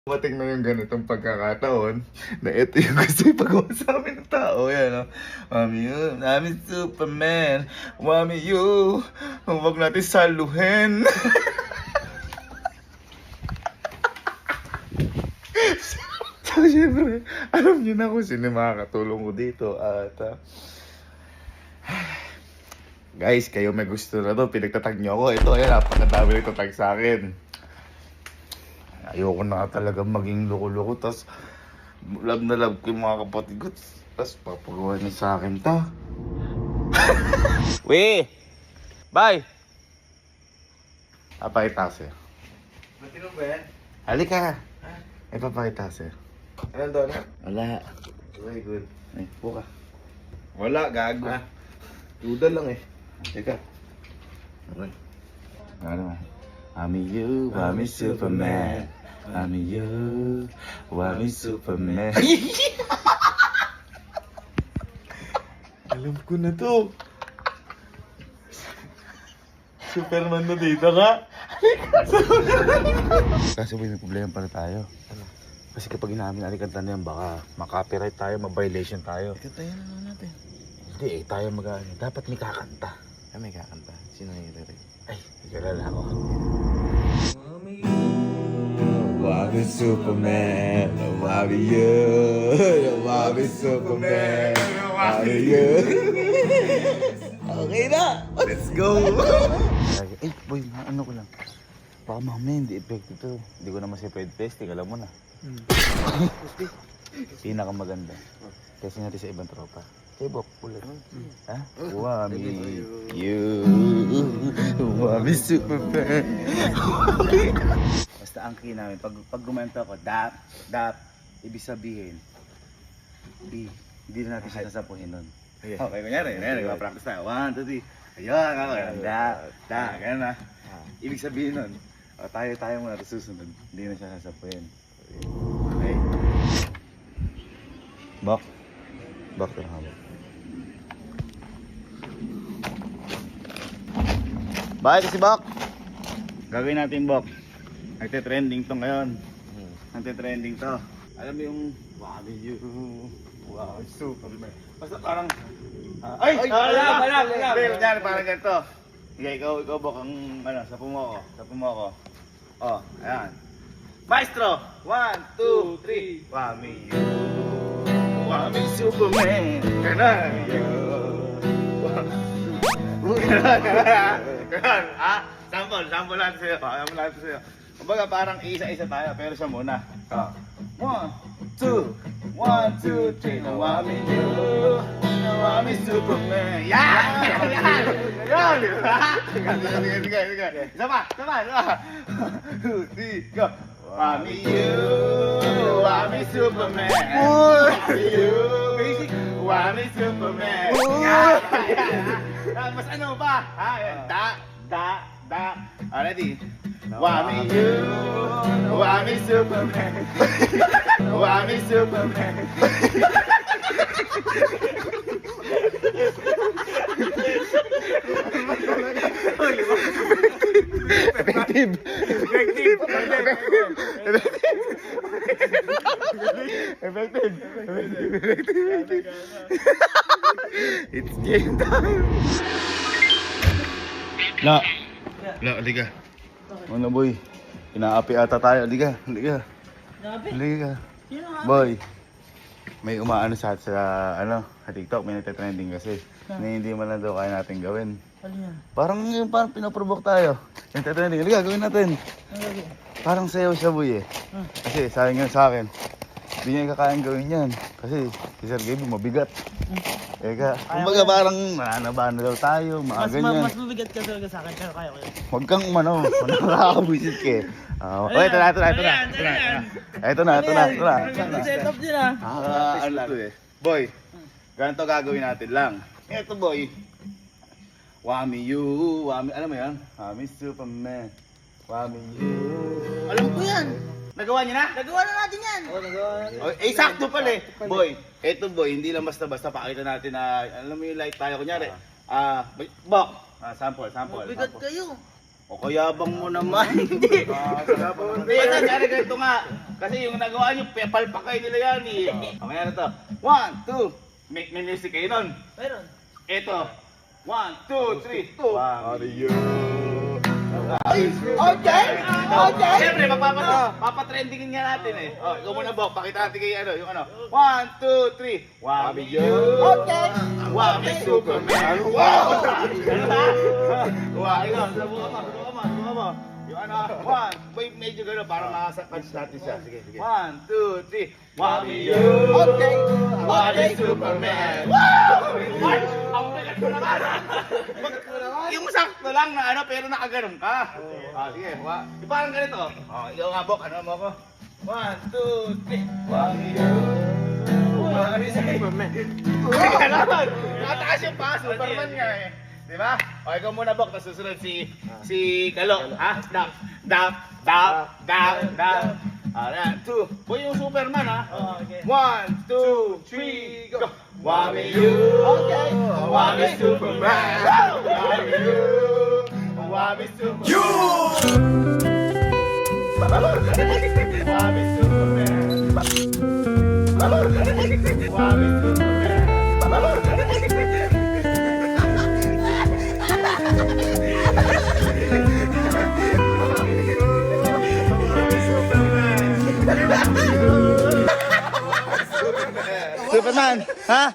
Dumating na yung ganitong pagkakataon na ito yung gusto ipagawa sa amin ng tao. Yan, no? Mami, you, namin Superman. Mami, you, huwag natin saluhin. So, syempre, alam niyo na kung sino makakatulong ko dito. At, guys, kayo may gusto na to, pinagtatag niyo ako. Ito, ayan, napakadami nagtatag sa akin. Ayoko na talaga maging loko-loko, tas love na love ko yung mga kapatid ko, tas papagawa niya sa akin ta. Weh! Bye! Papakita sa'yo. Matino ba yan? Halika! Ay, papakita sa'yo. Anong doon? Wala. Very good. Ay, buka. Wala, gago. Duda lang eh. Teka. Aray. Ano? Mami you, Mami Superman. Mami you, Mami Superman. Alam ko na to. Superman na dito ka. Kaso may problema pala tayo. Ano? Kasi kapag inamin alikanta na yan, baka makapiright tayo, ma-violation tayo. Katayan na natin. Hindi eh, tayo dapat may kakanta. May kakanta. Sino yung ito? Ay, nagkalala ako. Mami Superman, Mami you, Mami Superman, Mami you. Okay na, let's go. Eh, boy, ano ko lang. Baka mamaya hindi effective to. Hindi ko naman si Fred Pesting, alam mo na. Pinakamaganda. Kasi natin sa ibang tropa. Kay Bok, ulit. Ha? Mami you, Mami Superman. Basta ang key namin, pag gumento ako, dap, ibig sabihin, B, hindi na natin siya sasapuhin nun. Okay, kunyari, nagpa-practice tayo. 1, 2, 3. Ayun, ako, dap, ganyan na. Ibig sabihin nun, tayo muna, tapos susunod, hindi na siya sasapuhin. Okay. Bok na hawak. Bakit kasi Bok? Gagawin natin Bok. Nagte-trending to ngayon. Nagte-trending to. Alam mo yung Mami you, wow, Superman. Basta parang ay! Wala. Kunyari parang ganito. Okay, ikaw Bok ang sapo mo ako. Oh, ayan. Maestro! 1, 2, 3. Mami you, Mami Superman. Ganon. Ganon. Sample natin sa'yo. Kumbaga parang isa-isa tayo, pero siya muna. 1, 2, 3. Mami you, Mami Superman. Yan! Sige. Isa pa. 1, 2, 3, go. Mami you, Mami Superman. Mami you, Mami Superman. Mas ano pa? Da. Ready? Mami you, Mami Superman. Mami Superman. Effective. It's game time. La, halika. Ano boy? Inaapi ata tayo. Halika. Boy, may umaano sa TikTok, may nagte-trending kasi. Na hindi man lang daw kaya natin gawin. Parang pinaprovoke tayo. Nagte-trending. Halika, gawin natin. Parang sayaw siya boy eh. Kasi sabi nga sa akin, hindi niya kakayang gawin yan. Kasi si Sir Gaby mabigat. Eka, kumbaga parang nananabahan na daw tayo, mga ganyan. Mas mabigat ka talaga sa akin, pero kaya ko yun. Huwag kang nakakabuisit ka eh. Ito na. Setup din ah. Ano to eh. Boy, ganito gagawin natin lang. Ito boy. Wami you, alam mo yan? Wami Superman. Wami you. Alam ko yan. Nagawa niyo na? Nagawa na natin yan. Sakto pala eh. Boy, eto boy, hindi lang basta-basta pakita natin na, alam mo yung light tayo. Kunyari, Bok, sample. Mabigat kayo. O kayabang mo naman. Hindi. Basta sana ganito nga. Kasi yung nagawa nyo, palpakay nila yan eh. Okay na to. 1, 2. May music kayo nun. Meron. Ito. 1, 2, 3. Mario. Okay! Okay! Siyempre, papatrendingin nga natin eh. Oh, ikaw muna, Bok. Pakita natin kayo yung ano. 1, 2, 3. Mario. Okay! Wami Superman. Wow! Ano ba? Wow, ikaw. Subukan mo. Yung ano, 1. Wait, medyo gano'n para makasakans natin siya. Sige. 1, 2, 3. Wami Okay! Wami Superman. Wow! What? Ang bigat mo naman. Yung sakto lang na ano, pero nakaganon ka. Sige. Parang ganito. Ikaw nga, Bok. Ano mo ako? 1, 2, 3. Wami Wami Superman. Ganon. Nakataas yung pa. Superman nga eh. Di ba? O, ikaw muna, Bok. Tapos susunod si Kalo. Ha? Dap. Ayan. 2. Boy, yung Superman, ha? Okay. 1, 2, 3, go! Wami you! Okay. Wami Superman! Wami you! Wami Superman! You! Wami Superman! Wami Superman! Superman! Ha?